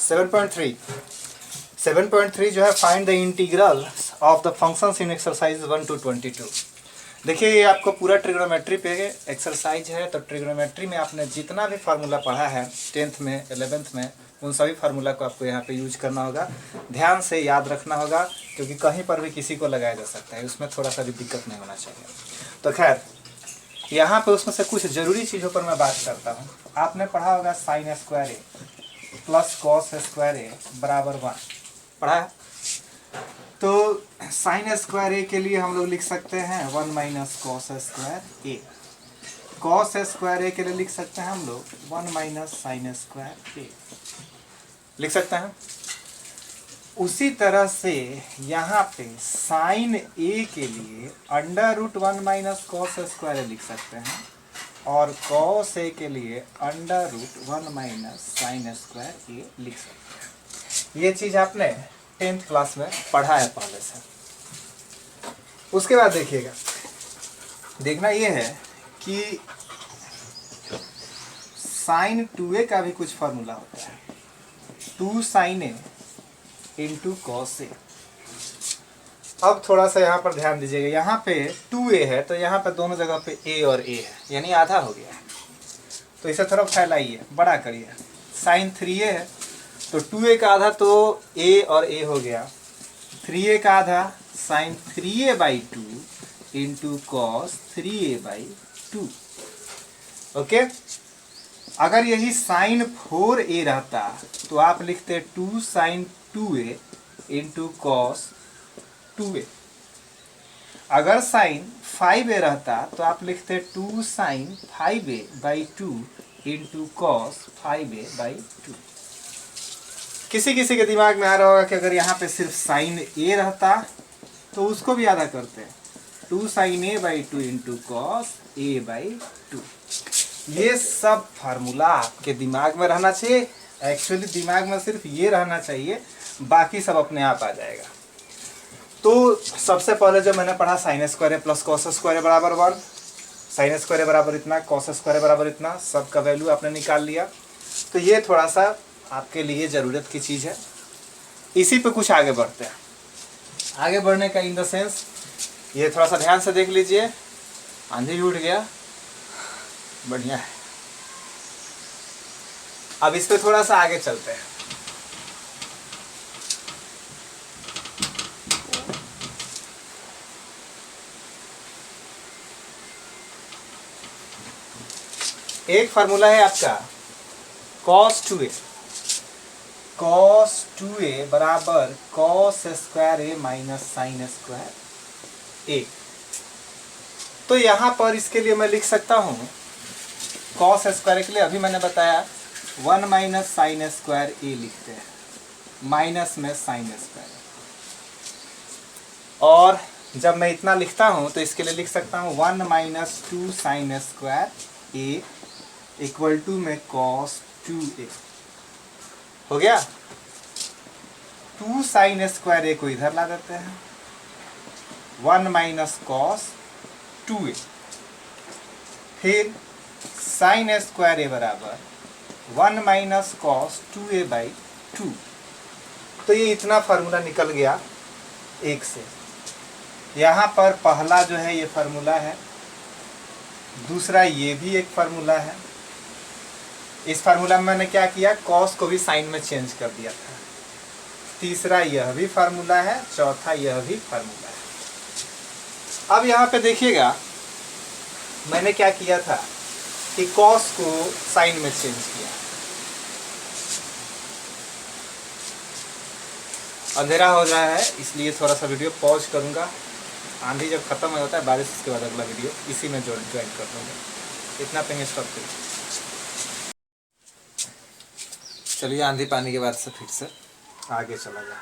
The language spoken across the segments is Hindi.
7.3 7.3 जो है find the integral of the functions in exercise 1 to 22। देखिए ये आपको पूरा ट्रिग्नोमेट्री पे एक्सरसाइज है। तो ट्रिग्नोमेट्री में आपने जितना भी फार्मूला पढ़ा है 10th में 11th में, उन सभी फार्मूला को आपको यहाँ पे यूज करना होगा, ध्यान से याद रखना होगा, क्योंकि कहीं पर भी किसी को लगाया जा सकता है, उसमें थोड़ा सा भी दिक्कत नहीं होना चाहिए। तो खैर यहाँ पे उसमें से कुछ ज़रूरी चीज़ों पर मैं बात करता हूँ। आपने पढ़ा होगा साइन स्क्वायर ए प्लस कॉस स्क्वायर ए बराबर 1 पढ़ा है। तो साइन स्क्वायर ए के लिए हम लोग लिख सकते हैं 1 माइनस कॉस स्क्वायर ए। कॉस स्क्वायर ए के लिए लिख सकते हैं हम लोग 1 माइनस साइन स्क्वायर ए लिख सकते हैं। उसी तरह से यहाँ पे साइन ए के लिए under root 1 minus cos square A लिख सकते हैं, और कॉस ए के लिए under root 1 minus sine square A लिख सकते हैं। ये चीज़ आपने 10th क्लास में पढ़ा है पहले से। उसके बाद देखिएगा, देखना ये है कि साइन 2a का भी कुछ फार्मूला होता है, 2 sign A into cos A. अब थोड़ा सा यहाँ पर ध्यान दीजिएगा, यहाँ पे 2a है तो यहाँ पे दोनों जगह पे a और a है, यानी आधा हो गया है। तो इसे थोड़ा फैलाइए, बड़ा करिए। साइन 3a है तो 2a का आधा तो a और a हो गया, 3a का आधा sign 3a/2 into cos 3a/2। Okay, अगर यही साइन 4a रहता तो आप लिखते 2 sign 2a into cos 2a। अगर साइन 5a रहता तो आप लिखते 2 sign 5a/2 into cos 5a/2। किसी किसी के दिमाग में आ रहा होगा कि अगर यहाँ पे सिर्फ साइन a रहता तो उसको भी आधा करते, 2 sign a/2 into cos a/2। ये सब फार्मूला आपके दिमाग में रहना चाहिए। एक्चुअली दिमाग में सिर्फ ये रहना चाहिए, बाकी सब अपने आप आ जाएगा। तो सबसे पहले जो मैंने पढ़ा sine square plus cos square बराबर 1, साइन स्क्वायर बराबर इतना, कॉस स्क्वायर बराबर इतना, सबका वैल्यू आपने निकाल लिया। तो ये थोड़ा सा आपके लिए ज़रूरत की चीज़ है। इसी पे कुछ आगे बढ़ते हैं। आगे बढ़ने का इन द सेंस, ये थोड़ा सा ध्यान से देख लीजिए। आंधी भी उठ गया, बढ़िया है। अब इस पे थोड़ा सा आगे चलते हैं। एक फार्मूला है आपका cos 2a, cos 2a बराबर cos square a minus sine square a। तो यहां पर इसके लिए मैं लिख सकता हूं cos स्क्वायर के लिए अभी मैंने बताया 1 माइनस साइन स्क्वायर a लिखते हैं, माइनस में साइन स्क्वायर। और जब मैं इतना लिखता हूं तो इसके लिए लिख सकता हूं 1 minus 2 sine square a equal to में cos 2a हो गया। 2 साइन स्क्वायर a को इधर ला देते हैं, 1 माइनस cos 2a, फिर साइन स्क्वायर a बराबर 1 माइनस cos 2a/2। तो ये इतना फार्मूला निकल गया एक से। यहाँ पर पहला जो है ये फार्मूला है, दूसरा ये भी एक फार्मूला है। इस फार्मूला में मैंने क्या किया, कॉस को भी साइन में चेंज कर दिया था। तीसरा यह भी फार्मूला है, चौथा यह भी फार्मूला है। अब यहाँ पे देखिएगा मैंने क्या किया था कि कॉस को साइन में चेंज किया। अंधेरा हो रहा है इसलिए थोड़ा सा वीडियो पॉज करूँगा। आंधी जब खत्म हो जाता है बारिश, उसके बाद अगला वीडियो इसी में ज्वाइन कर दूँगा। इतना पे स्टॉप करिए। चलिए आंधी पानी के बाद से फिर से आगे चला जाए।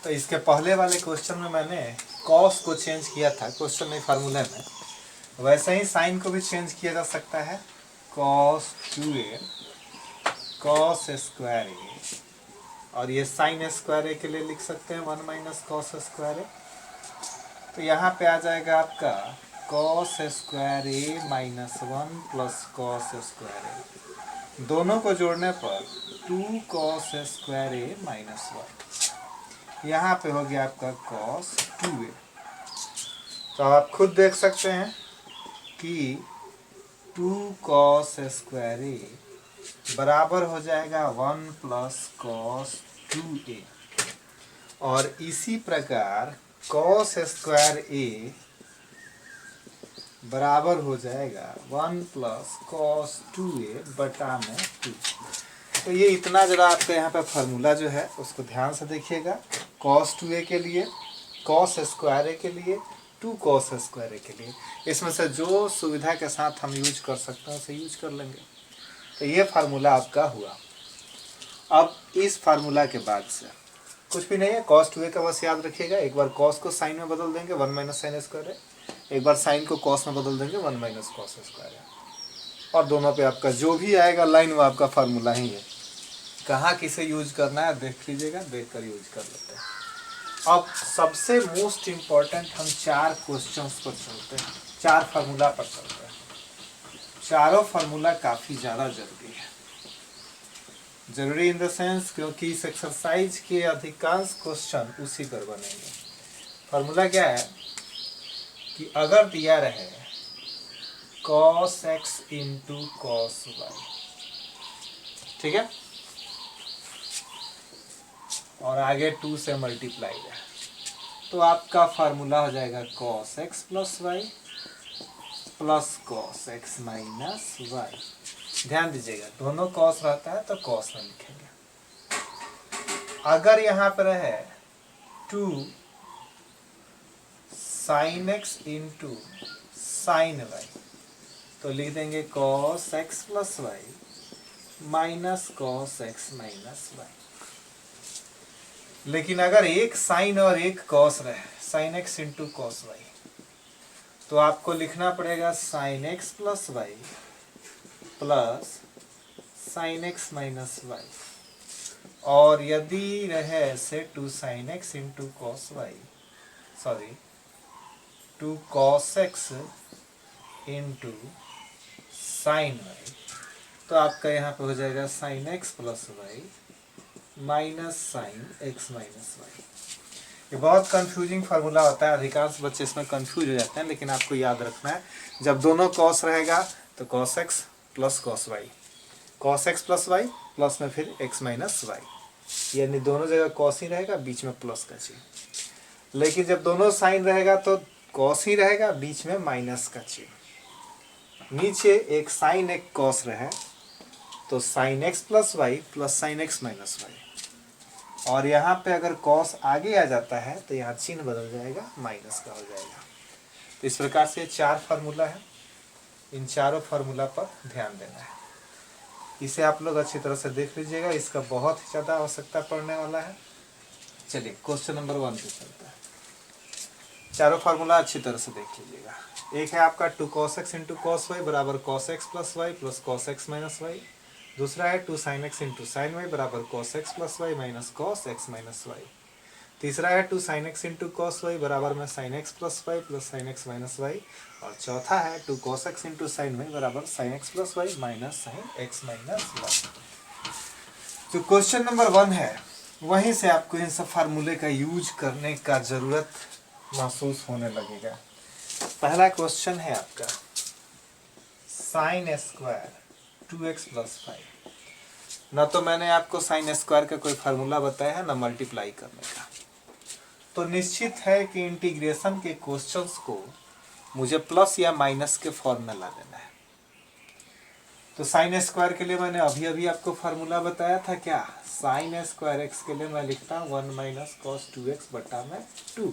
तो इसके पहले वाले क्वेश्चन में मैंने कॉस को चेंज किया था, क्वेश्चन में फार्मूले में। वैसे ही साइन को भी चेंज किया जा सकता है, cos 2a cos square a, और ये साइन स्क्वायर a के लिए लिख सकते हैं 1 माइनस कॉस स्क्वायर a। तो यहाँ पे आ जाएगा आपका cos square a minus 1 plus cos square a। दोनों को जोड़ने पर 2 cos स्क्वायर ए माइनस 1, यहाँ पे हो गया आपका cos 2a। तो आप खुद देख सकते हैं कि 2 cos स्क्वायर ए बराबर हो जाएगा 1 प्लस cos 2a, और इसी प्रकार cos स्क्वायर ए बराबर हो जाएगा 1 प्लस cos 2a बटा में 2। तो ये इतना जरा आपका यहाँ पे फार्मूला जो है उसको ध्यान से देखिएगा। cos 2a के लिए, cos स्क्वायर ए के लिए, 2 cos स्क्वायर ए के लिए, इसमें से जो सुविधा के साथ हम यूज कर सकते हैं उसे यूज कर लेंगे। तो ये फार्मूला आपका हुआ। अब इस फार्मूला के बाद से कुछ भी नहीं है, cos 2a का बस याद रखिएगा। एक बार cos को साइन में बदल देंगे 1 माइनस साइन स्क्वायर है, एक बार साइन को cos में बदल देंगे 1 माइनस cos स्क्वायर है, और दोनों पे आपका जो भी आएगा लाइन वो आपका फार्मूला ही है। कहाँ किसे यूज करना है देख लीजिएगा, देख कर यूज कर लेते हैं। अब सबसे मोस्ट इम्पॉर्टेंट हम 4 क्वेश्चंस पर चलते हैं, 4 फार्मूला पर चलते हैं। चारों फार्मूला काफ़ी ज़्यादा जरूरी है। जरूरी इन द सेंस क्योंकि इस एक्सरसाइज के अधिकांश क्वेश्चन उसी पर बनेंगे। फार्मूला क्या है कि अगर दिया रहे cos x into cos y, ठीक है, और आगे 2 से मल्टीप्लाई है, तो आपका फार्मूला हो जाएगा cos x plus Y plus cos x minus Y. ध्यान दीजिएगा, दोनों cos रहता है तो cos में लिखेंगे। अगर यहाँ पर है 2 sin x into sine Y, तो लिख देंगे cos x plus Y minus cos x minus Y. लेकिन अगर एक साइन और एक cos रहे, sin x into cos y, तो आपको लिखना पड़ेगा sin x plus Y plus sin x minus y, और यदि रहे ऐसे 2 sin x into cos y, sorry 2 cos x into sine y, तो आपका यहाँ पे हो जाएगा sin x plus Y minus sine x minus y. ये बहुत कंफ्यूजिंग फार्मूला होता है, अधिकांश बच्चे इसमें कंफ्यूज हो जाते हैं, लेकिन आपको याद रखना है जब दोनों cos रहेगा तो cos x plus cos y, cos x plus y plus में फिर x माइनस y, यानी दोनों जगह cos ही रहेगा, बीच में प्लस का चिन्ह। लेकिन जब दोनों साइन रहेगा तो cos ही रहेगा, बीच में माइनस का चिन्ह। नीचे एक साइन एक cos रहे तो sin x plus Y plus sin x minus y, और यहाँ पे अगर cos आगे आ जाता है तो यहाँ चिन्ह बदल जाएगा, माइनस का हो जाएगा। तो इस प्रकार से 4 फार्मूला है, इन चारों फार्मूला पर ध्यान देना है। इसे आप लोग अच्छी तरह से देख लीजिएगा, इसका बहुत ही ज़्यादा आवश्यकता पड़ने वाला है। चलिए क्वेश्चन नंबर 1 पे चलता है। चारों फार्मूला अच्छी तरह से देख लीजिएगा। एक है आपका 2 cos x into cos y बराबर cos x plus Y plus cos x minus y. दूसरा है 2 sin x into sine y बराबर cos x plus Y minus cos x minus y. तीसरा है 2 sin x into cos y बराबर में sin x plus Y plus sin x minus y. और चौथा है 2 cos x into sine y बराबर sin x plus Y minus sin x minus y. जो क्वेश्चन नंबर 1 है वहीं से आपको इन सब फार्मूले का यूज करने का जरूरत महसूस होने लगेगा। पहला क्वेश्चन है आपका साइन स्क्वायर 2x प्लस 5। ना तो मैंने आपको साइन स्क्वायर का कोई फार्मूला बताया है ना मल्टीप्लाई करने का, तो निश्चित है कि इंटीग्रेशन के क्वेश्चंस को मुझे प्लस या माइनस के फॉर्म में ला देना है। तो साइन स्क्वायर के लिए मैंने अभी अभी आपको फार्मूला बताया था क्या, साइन स्क्वायर एक्स के लिए मैं लिखता हूँ 1 माइनस कॉस 2x बटा में 2।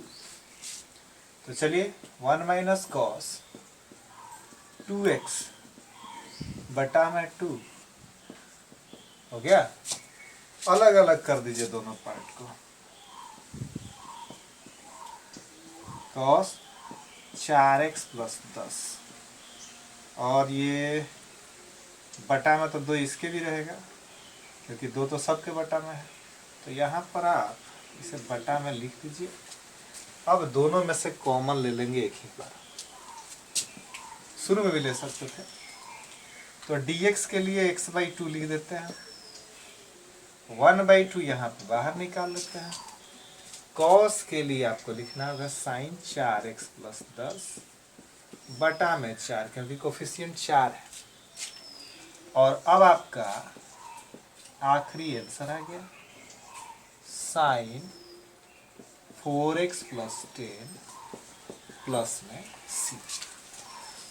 तो चलिए 1 माइनस कॉस 2x बटा में 2 हो गया। अलग अलग कर दीजिए दोनों पार्ट को। कॉस 4x प्लस 10, और ये बटा में तो 2 इसके भी रहेगा क्योंकि 2 तो सबके बटा में है। तो यहाँ पर आप इसे बटा में लिख दीजिए। अब दोनों में से कॉमन ले लेंगे एक ही बार, शुरू में भी ले सकते थे। तो dx के लिए x/2 लिख देते हैं, 1/2 यहाँ पे बाहर निकाल लेते हैं। cos के लिए आपको लिखना होगा sin 4x + 10 बटा में 4, क्योंकि कोफिशिएंट 4 है। और अब आपका आखिरी आंसर आ गया sin 4x + 10 प्लस में c।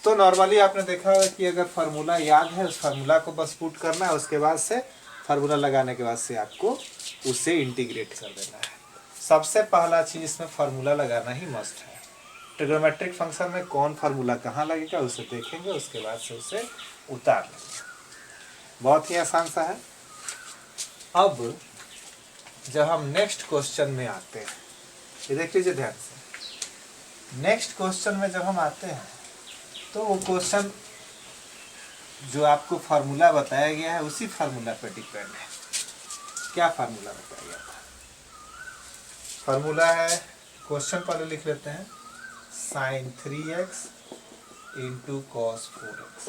तो नॉर्मली आपने देखा होगा कि अगर फार्मूला याद है उस फार्मूला को बस पुट करना है, उसके बाद से फार्मूला लगाने के बाद से आपको उसे इंटीग्रेट कर देना है। सबसे पहला चीज इसमें फार्मूला लगाना ही मस्ट है। ट्रिग्नोमेट्रिक फंक्शन में कौन फार्मूला कहाँ लगेगा उसे देखेंगे, उसके बाद से उसे उतार लेंगे। बहुत ही आसान सा है। अब जब हम नेक्स्ट क्वेश्चन में आते हैं, ये देख लीजिए ध्यान से, नेक्स्ट क्वेश्चन में जब हम आते हैं तो वो क्वेश्चन जो आपको फार्मूला बताया गया है उसी फार्मूला पर डिपेंड है। क्या फार्मूला बताया गया था? फार्मूला है, क्वेश्चन पहले लिख लेते हैं, sin 3x × cos 4x।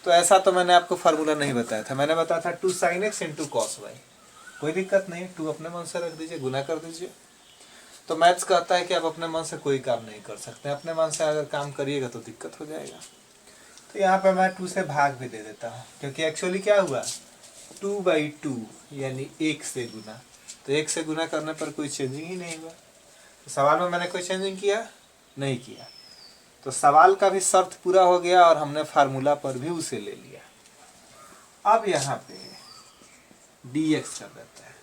तो ऐसा तो मैंने आपको फार्मूला नहीं बताया था, मैंने बताया था 2 sin x × cos y। कोई दिक्कत नहीं, 2 अपने मन से रख दीजिए, गुना कर दीजिए। तो मैथ्स कहता है कि आप अपने मन से कोई काम नहीं कर सकते, अपने मन से अगर काम करिएगा तो दिक्कत हो जाएगा। तो यहाँ पे मैं 2 से भाग भी दे देता हूँ, क्योंकि एक्चुअली क्या हुआ, 2/2 यानी 1 से गुना, तो 1 से गुना करने पर कोई चेंजिंग ही नहीं हुआ। तो सवाल में मैंने कोई चेंजिंग किया नहीं किया, तो सवाल का भी शर्त पूरा हो गया और हमने फार्मूला पर भी उसे ले लिया। अब यहाँ पे dx कर देते हैं,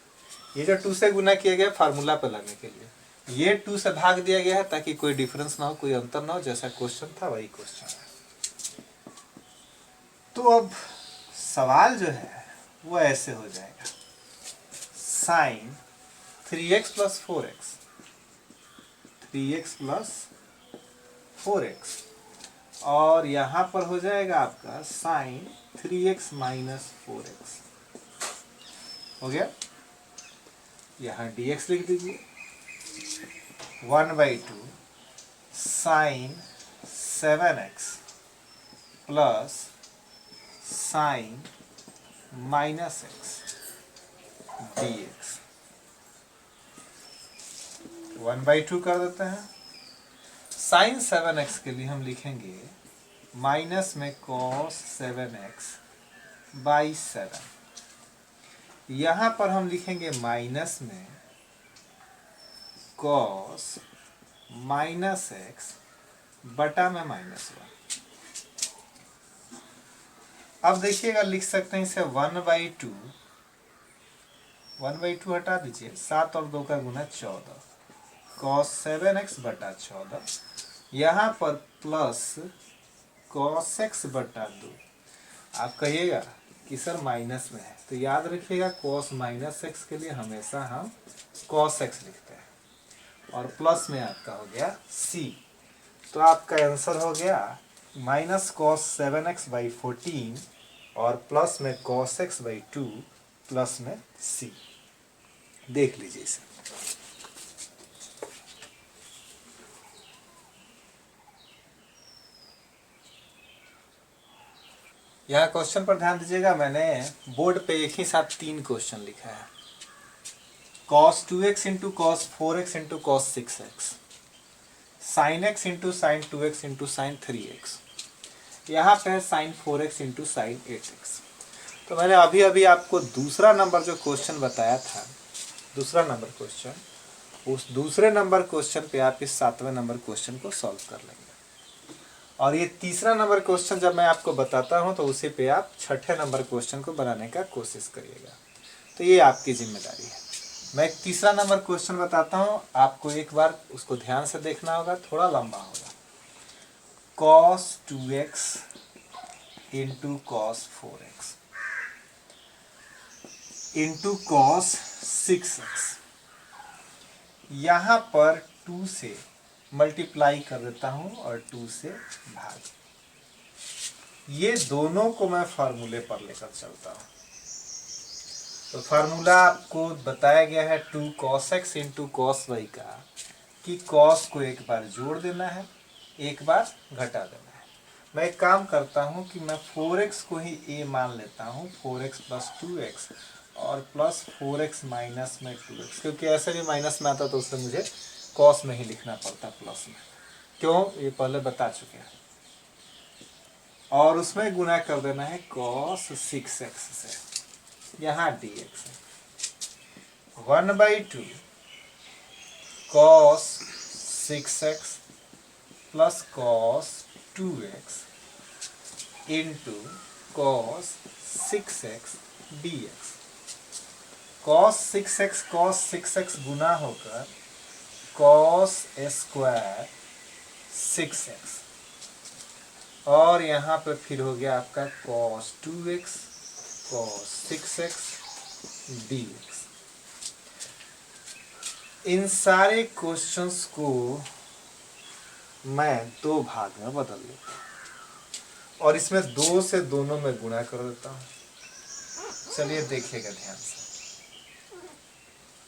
ये जो 2 से गुना किया गया फार्मूला पर लगने के लिए, ये 2 से भाग दिया गया है ताकि कोई डिफरेंस ना हो, कोई अंतर ना हो, जैसा क्वेश्चन था वही क्वेश्चन है। तो अब सवाल जो है वो ऐसे हो जाएगा, sin 3x + 4x, 3x + 4x, और यहाँ पर हो जाएगा आपका sin 3x - 4x। हो गया, यहाँ dx लिख दीजिए, 1/2 sin 7x plus sin -x dx, 1/2 कर देते हैं। sin 7x के लिए हम लिखेंगे माइनस में cos 7x/7, यहाँ पर हम लिखेंगे माइनस में cos -x बटा में -1। अब देखिएगा, लिख सकते हैं इसे 1/2, 1/2 हटा दीजिए, 7 और 2 का गुना 14, cos 7x बटा 14, यहाँ पर प्लस cos x/2। आप कहिएगा कि सर माइनस में है, तो याद रखिएगा cos -x के लिए हमेशा हम cos x लिखते हैं, और प्लस में आपका हो गया c। तो आपका आंसर हो गया -cos 7x/14 और प्लस में cos x/2 प्लस में c। देख लीजिए इसे। यहाँ क्वेश्चन पर ध्यान दीजिएगा, मैंने बोर्ड पे एक ही साथ 3 क्वेश्चन लिखा है, cos 2x × cos 4x × cos 6x, sin x × sin 2x × sin 3x, यहाँ पे है sin 4x × sin 8x। तो मैंने अभी अभी आपको दूसरा नंबर जो क्वेश्चन बताया था, दूसरा नंबर क्वेश्चन, उस दूसरे नंबर क्वेश्चन पे आप इस 7वें नंबर क्वेश्चन को सॉल्व कर लेंगे, और ये तीसरा नंबर क्वेश्चन जब मैं आपको बताता हूँ तो उसी पे आप 6ठे नंबर क्वेश्चन को बनाने का कोशिश करिएगा। तो ये आपकी जिम्मेदारी है। मैं एक तीसरा नंबर क्वेश्चन बताता हूँ, आपको एक बार उसको ध्यान से देखना होगा, थोड़ा लंबा होगा। cos 2x × cos 4x × cos 6x, यहाँ पर 2 से मल्टीप्लाई कर देता हूँ और 2 से भाग, ये दोनों को मैं फार्मूले पर लेकर चलता हूँ। तो फार्मूला आपको बताया गया है 2 cos x × cos y का, कि cos को एक बार जोड़ देना है, एक बार घटा देना है। मैं एक काम करता हूँ कि मैं 4x को ही a मान लेता हूँ, 4x प्लस 2x और प्लस 4x माइनस में 2x, क्योंकि ऐसे भी माइनस में आता तो उससे मुझे कॉस में ही लिखना पड़ता प्लस में। क्यों, ये पहले बता चुके हैं। और उसमें गुना कर देना है cos 6x से, यहाँ dx है 1/2 cos 6x plus cos 2x into cos 6x dx। cos 6x गुना होकर cos स्क्वायर 6x, और यहाँ पे फिर हो गया आपका cos 2x cos 6x dx। इन सारे क्वेश्चंस को मैं दो भाग में बदल देता हूँ और इसमें 2 से दोनों में गुणा कर देता हूँ। चलिए देखिएगा ध्यान से,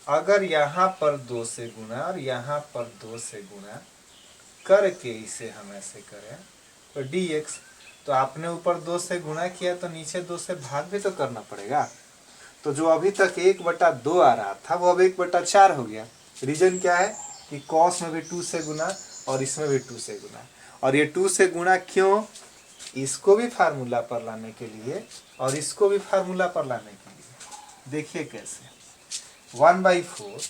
अगर यहाँ पर 2 से गुणा और यहाँ पर 2 से गुणा करके इसे हम ऐसे करें तो dx, तो आपने ऊपर 2 से गुणा किया तो नीचे 2 से भाग भी तो करना पड़ेगा। तो जो अभी तक 1/2 आ रहा था वो अब 1/4 हो गया। रीजन क्या है कि cos में भी 2 से गुना और इसमें भी 2 से गुना, और ये 2 से गुणा क्यों, इसको भी फार्मूला पर लाने के लिए और इसको भी फार्मूला पर लाने के लिए। देखिए कैसे, 1/4।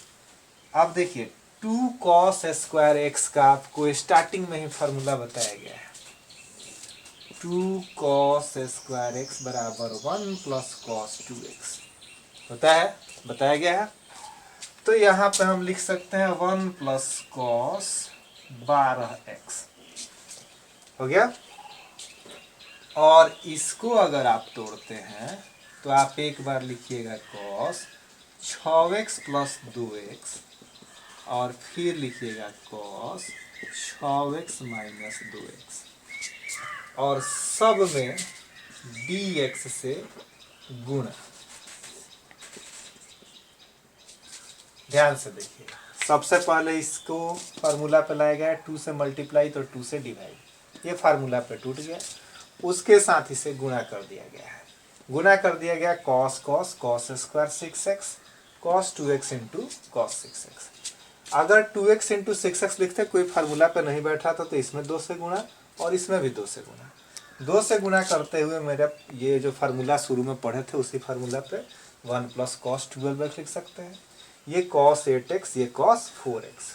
अब देखिए 2 cos स्क्वायर x का आपको स्टार्टिंग में ही फार्मूला बताया गया है, 2 cos स्क्वायर x बराबर 1 प्लस cos 2x बताया गया है। तो यहाँ पे हम लिख सकते हैं 1 प्लस cos 12x हो गया। और इसको अगर आप तोड़ते हैं तो आप एक बार लिखिएगा cos 6x प्लस 2x और फिर लिखिएगा cos 6x माइनस 2x और सब में dx से गुणा। ध्यान से देखिएगा, सबसे पहले इसको फार्मूला पे लाया गया, 2 से मल्टीप्लाई तो 2 से डिवाइड, ये फार्मूला पे टूट गया, उसके साथ इसे गुणा कर दिया गया है। गुणा कर दिया गया cos square 6x cos 2x into cos 6x। अगर 2x इंटू 6x लिखते कोई फार्मूला पे नहीं बैठा था तो इसमें 2 से गुणा और इसमें भी 2 से गुणा, 2 से गुणा करते हुए मेरा ये जो फार्मूला शुरू में पढ़े थे उसी फार्मूला पे 1 प्लस cos 12x लिख सकते हैं, ये cos 8x ये cos 4x।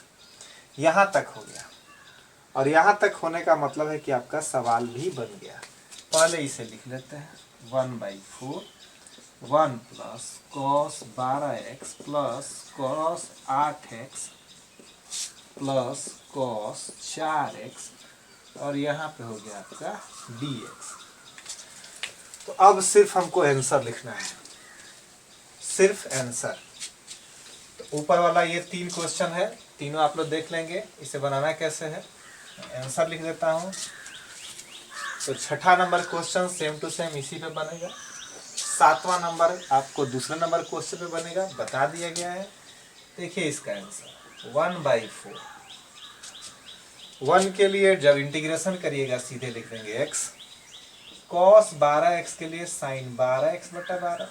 यहाँ तक हो गया, और यहाँ तक होने का मतलब है कि आपका सवाल भी बन गया। पहले इसे लिख लेते हैं 1/4 1 plus cos 12x plus cos 8x plus cos 4x और यहाँ पे हो गया आपका dx। तो अब सिर्फ हमको आंसर लिखना है, सिर्फ आंसर। तो ऊपर वाला ये 3 क्वेश्चन है, तीनों आप लोग देख लेंगे, इसे बनाना कैसे है। आंसर लिख देता हूँ। तो 6ठा नंबर क्वेश्चन सेम टू सेम इसी पे बनेगा, 7वां नंबर आपको दूसरे नंबर क्वेश्चन पे बनेगा, बता दिया गया है। देखिए इसका आंसर 1/4, 1 के लिए जब इंटीग्रेशन करिएगा सीधे लिख देंगे x, cos 12x के लिए sin 12x बटा 12,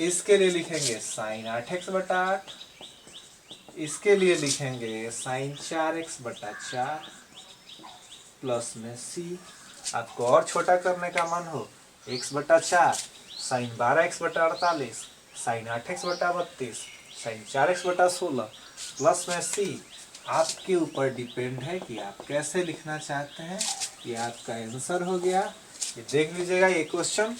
इसके लिए लिखेंगे sin 8x बटा 8, इसके लिए लिखेंगे sin 4x बटा 4 प्लस में c। आपको और छोटा करने का मन हो, x बटा 4 sin 12x बटा 48 sin 8x बटा 32 sin 4x बटा 16 प्लस में c। आपके ऊपर डिपेंड है कि आप कैसे लिखना चाहते हैं। ये आपका आंसर हो गया, ये देख लीजिएगा ये क्वेश्चन।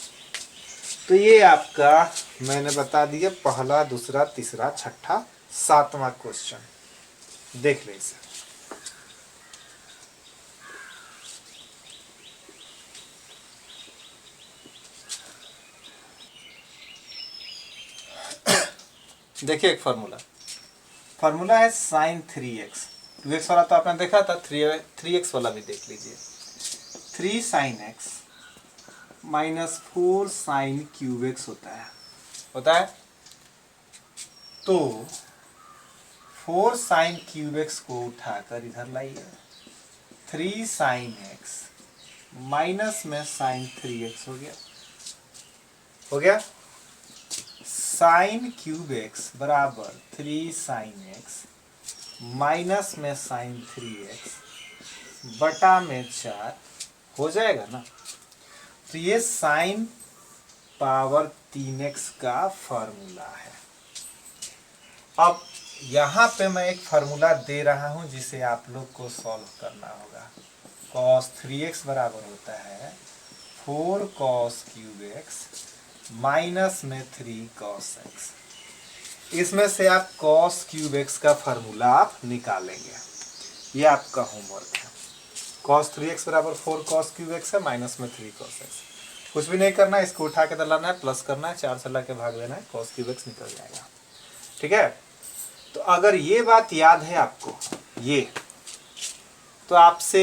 तो ये आपका मैंने बता दिया पहला, दूसरा, तीसरा, छठा, 7वां क्वेश्चन। देख लीजिए, देखिए एक फार्मूला है sin 3x, 2x वाला तो आपने देखा था, 3x वाला भी देख लीजिए। 3 sin x minus 4 sin cube x होता है। तो 4 sin क्यूब x को उठाकर इधर लाइए, 3 sin x माइनस में साइन 3x हो गया साइन क्यूब एक्स बराबर 3 साइन एक्स माइनस में साइन 3x बटा में 4 हो जाएगा ना। तो ये साइन पावर 3x का फॉर्मूला है। अब यहाँ पे मैं एक फार्मूला दे रहा हूँ जिसे आप लोग को सॉल्व करना होगा। cos 3x बराबर होता है 4 cos क्यूब एक्स माइनस में 3 cos x। इसमें से आप cos क्यूब एक्स का फार्मूला आप निकालेंगे, ये आपका होमवर्क है। cos 3x बराबर 4 cos क्यूब एक्स है माइनस में 3 cos x। कुछ भी नहीं करना है, इसको उठा के दलाना है, प्लस करना है, 4 से ला के भाग देना है, cos क्यूब एक्स निकल जाएगा। ठीक है, तो अगर ये बात याद है आपको ये, तो आपसे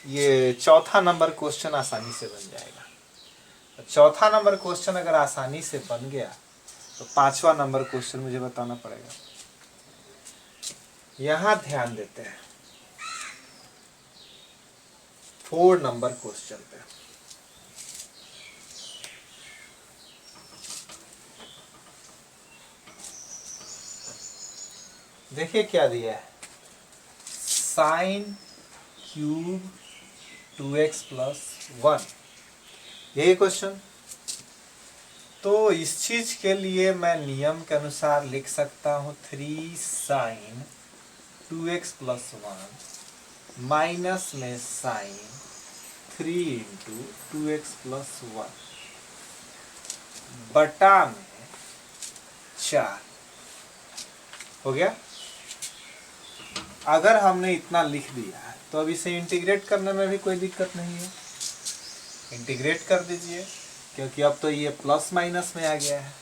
ये चौथा नंबर क्वेश्चन आसानी से बन जाएगा। चौथा नंबर क्वेश्चन अगर आसानी से बन गया तो पांचवा नंबर क्वेश्चन मुझे बताना पड़ेगा। यहां ध्यान देते हैं 4 नंबर क्वेश्चन पे। देखिए क्या दिया है, साइन क्यूब 2x प्लस 1, यही क्वेश्चन। तो इस चीज के लिए मैं नियम के अनुसार लिख सकता हूं 3 साइन 2x प्लस 1 माइनस में साइन 3 इंटू 2x प्लस 1 बटा में 4 हो गया। अगर हमने इतना लिख दिया है तो अब इसे इंटीग्रेट करने में भी कोई दिक्कत नहीं है, इंटीग्रेट कर दीजिए, क्योंकि अब तो ये प्लस माइनस में आ गया है।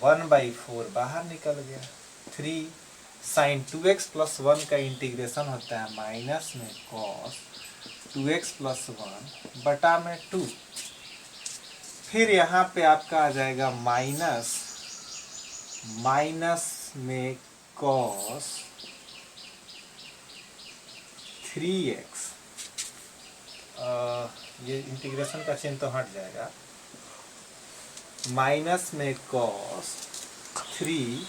1/4 बाहर निकल गया। 3 साइन 2x प्लस 1 का इंटीग्रेशन होता है माइनस में cos 2x प्लस 1 बटा में 2। फिर यहाँ पे आपका आ जाएगा माइनस में cos 3x, ये इंटीग्रेशन का चिन्ह तो हट जाएगा, माइनस में cos 3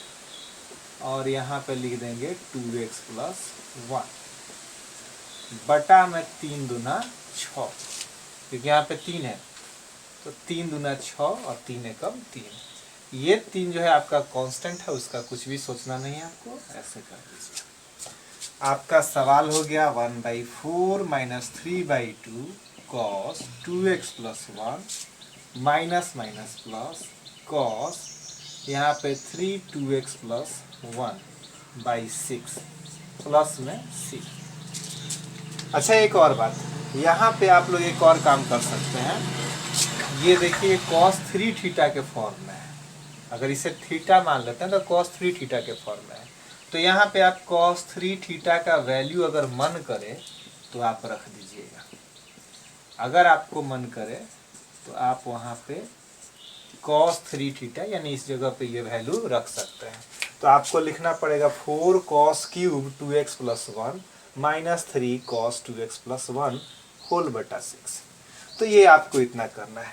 और यहाँ पे लिख देंगे 2x प्लस 1 बटा में 3 दूना 6, क्योंकि यहाँ पे 3 है तो 3 दूना 6 और 3 एकम 3। ये 3 जो है आपका कांस्टेंट है, उसका कुछ भी सोचना नहीं है आपको, ऐसे कर दीजिए। आपका सवाल हो गया 1/4 minus 3/2 cos 2x plus 1 minus minus plus cos यहाँ पे 3 2x प्लस 1/6 प्लस में 6। अच्छा एक और बात, यहाँ पे आप लोग एक और काम कर सकते हैं। ये देखिए cos 3 थीटा के फॉर्म में है, अगर इसे थीटा मान लेते हैं तो cos 3 थीटा के फॉर्म में है। तो यहाँ पे आप cos 3 थीटा का वैल्यू अगर मन करे तो आप रख दीजिएगा, अगर आपको मन करे तो आप वहाँ पे cos 3 थीटा यानी इस जगह पे ये वैल्यू रख सकते हैं। तो आपको लिखना पड़ेगा 4 cos cube 2x plus 1 minus 3 cos 2x plus 1 whole बटा 6। तो ये आपको इतना करना है,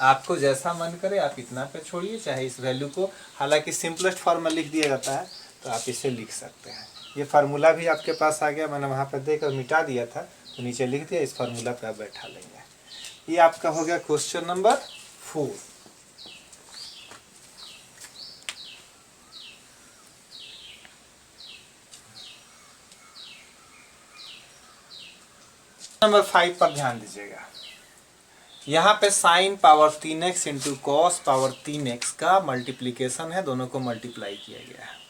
आपको जैसा मन करे आप इतना पे छोड़िए, चाहे इस वैल्यू को, हालांकि सिंपलेस्ट फॉर्म में लिख दिया जाता है तो आप इसे लिख सकते हैं। ये फार्मूला भी आपके पास आ गया, मैंने वहाँ पर देकर मिटा दिया था तो नीचे लिख दिया, इस फार्मूला पे आप बैठा लेंगे। ये आपका हो गया क्वेश्चन नंबर 4। नंबर 5 पर ध्यान दीजिएगा। यहाँ पे sine power 3x into cos power 3x का मल्टीप्लीकेशन है, दोनों को मल्टीप्लाई किया गया है।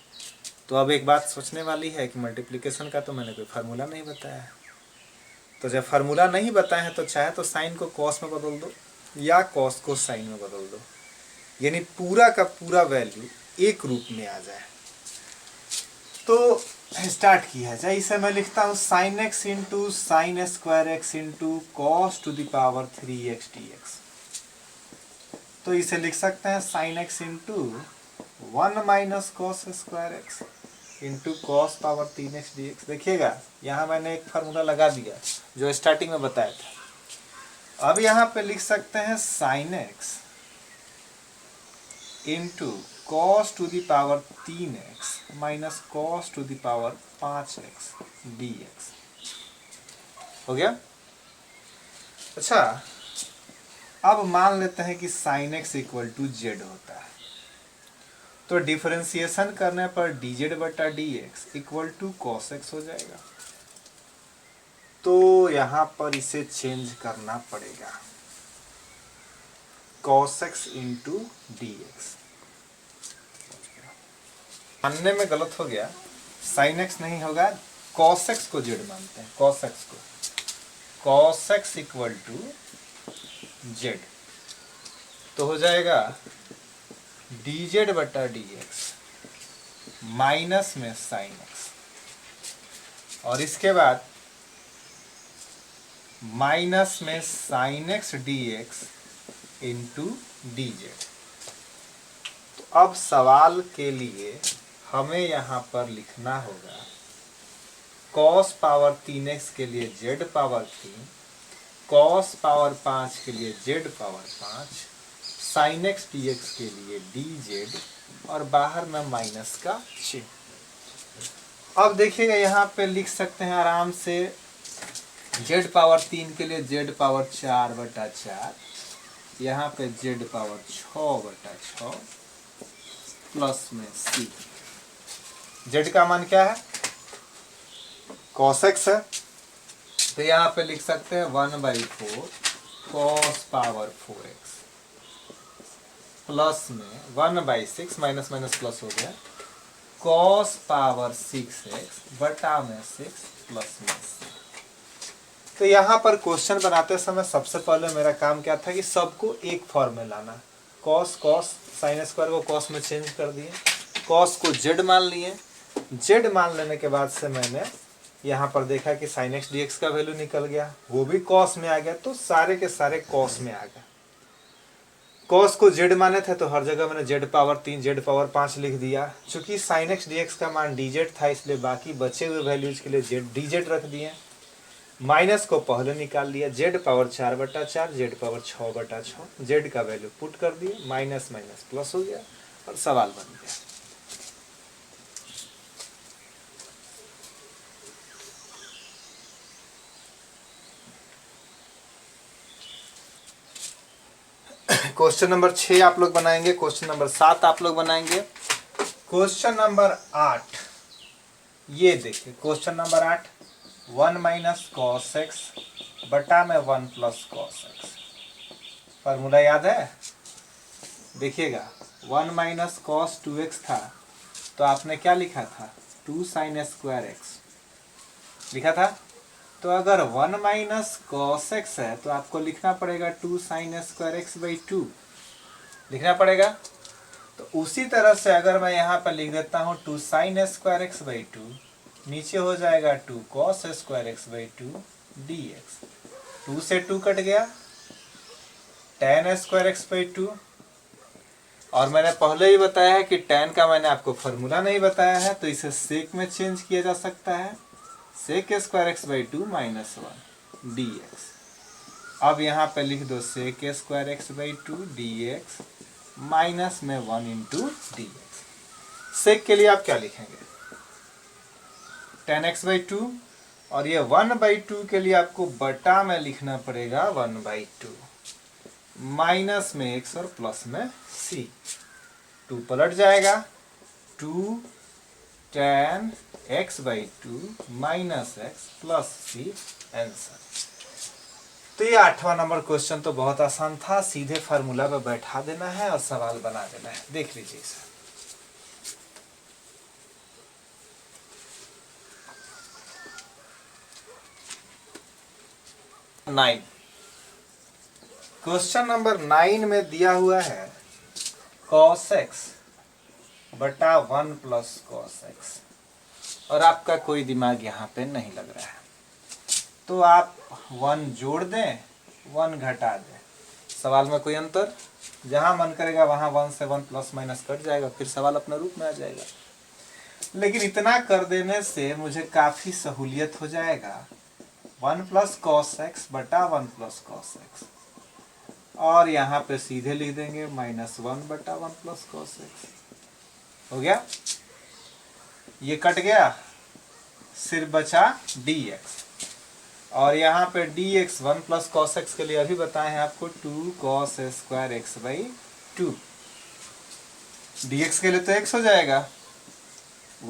तो अब एक बात सोचने वाली है कि मल्टीप्लिकेशन का तो मैंने कोई फार्मूला नहीं बताया है। तो जब फार्मूला नहीं बताया है तो चाहे तो साइन को कॉस में बदल दो या कॉस को साइन में बदल दो, यानी पूरा का पूरा वैल्यू एक रूप में आ जाए। तो स्टार्ट किया जाए, इसे मैं लिखता हूँ sine x into sine square x into cos two the power 3x dx। तो इसे लिख सकते हैं sine x into 1 minus cos square x into cos power 3x dx। देखिएगा यहाँ मैंने एक फार्मूला लगा दिया जो स्टार्टिंग में बताया था, अब यहाँ पे लिख सकते हैं sine x into cos two the power 3x minus cos two the power 5x dx। हो गया। अच्छा, अब मान लेते हैं कि sine x equal to z होता है, तो डिफरेंशिएशन करने पर dz बटा dx equal to cos x हो जाएगा। तो यहां पर इसे चेंज करना पड़ेगा, cos x into D x. मानने में गलत हो गया, sin x नहीं होगा, cos x को जेड मानते हैं, cos x को, cos x इक्वल टू जेड। तो हो जाएगा dz बटा dx माइनस में sin x, और इसके बाद माइनस में sin x dx into D Z. तो अब सवाल के लिए हमें यहाँ पर लिखना होगा cos पावर 3x के लिए z पावर 3, cos पावर 5 के लिए z power 5, sin x dx के लिए dz, और बाहर में माइनस का चिन्ह। अब देखिएगा यहाँ पे लिख सकते हैं आराम से z पावर 3 के लिए z पावर 4 बटा 4, यहाँ पे z पावर 6 बटा 6 प्लस में c। z का मान क्या है, cos x है, तो यहाँ पे लिख सकते हैं 1/4 cos पावर 4x प्लस में 1/6 माइनस माइनस प्लस हो गया cos पावर 6x बटा में 6 प्लस में c। तो यहाँ पर क्वेश्चन बनाते समय सबसे पहले मेरा काम क्या था कि सबको एक फॉर्म में लाना। कॉस साइन स्क्वायर को कॉस में चेंज कर दिए, कॉस को जेड मान लिए, जेड मान लेने के बाद से मैंने यहाँ पर देखा कि साइन एक्स डी एक्स का वैल्यू निकल गया, वो भी कॉस में आ गया, तो सारे के सारे कॉस में आ गए। कॉस को जेड माने थे तो हर जगह मैंने जेड पावर 3 जेड पावर 5 लिख दिया। चूंकि साइन एक्स डी एक्स का मान डी जेड था, इसलिए बाकी बचे हुए वैल्यूज के लिए जेड डी जेड रख दिए। माइनस को पहले निकाल लिया, जेड पावर 4 बटा 4, जेड पावर 6 बटा 6, जेड का वैल्यू पुट कर दिए, माइनस माइनस प्लस हो गया और सवाल बन गया। क्वेश्चन नंबर 6 आप लोग बनाएंगे, क्वेश्चन नंबर 7 आप लोग बनाएंगे। क्वेश्चन नंबर 8 ये देखिए, question number 8 1 minus cos x बटा में 1 प्लस कॉस एक्स। फार्मूला याद है, देखिएगा 1 माइनस कॉस 2x था, तो आपने क्या लिखा था 2 साइन स्क्वायर एक्स लिखा था। तो अगर 1 माइनस कॉस एक्स है तो आपको लिखना पड़ेगा 2 साइन स्क्वायर एक्स बाई 2 लिखना पड़ेगा। तो उसी तरह से अगर मैं यहाँ पर लिख देता हूँ 2 साइन स्क्वायर एक्स बाई 2, नीचे हो जाएगा 2 cos square x by 2 d x. 2 से 2 कट गया, tan स्क्वायर एक्स बाई 2, और मैंने पहले ही बताया है कि tan का मैंने आपको फॉर्मूला नहीं बताया है, तो इसे सेक में चेंज किया जा सकता है, sec square x by 2 minus 1 d x. अब यहाँ पे लिख दो sec square x by 2 d x minus में 1 इंटू डी एक्स। सेक के लिए आप क्या लिखेंगे tan x बाई 2, और ये 1/2 के लिए आपको बटा में लिखना पड़ेगा 1/2 माइनस में x और प्लस में c। 2 पलट जाएगा, 2 tan x by 2 minus x plus c answer. तो ये 8वां नंबर क्वेश्चन तो बहुत आसान था, सीधे फार्मूला पे बैठा देना है और सवाल बना देना है। देख लीजिए इसे। क्वेश्चन नंबर 9 में दिया हुआ है cos x बटा 1 प्लस cos x, और आपका कोई दिमाग यहाँ पे नहीं लग रहा है, तो आप 1 जोड़ दें 1 घटा दें। सवाल में कोई अंतर, जहां मन करेगा वहां 1 से 1 प्लस माइनस कट जाएगा, फिर सवाल अपने रूप में आ जाएगा। लेकिन इतना कर देने से मुझे काफी सहूलियत हो जाएगा 1 प्लस कॉस एक्स बटा 1 प्लस कॉस एक्स, और यहाँ पे सीधे लिख देंगे -1 बटा 1 प्लस कॉस एक्स। हो गया, ये कट गया, सिर्फ बचा dx, और यहाँ पे dx 1 प्लस कॉस एक्स के लिए अभी बताए हैं आपको 2 cos square x by 2, dx के लिए तो x हो जाएगा,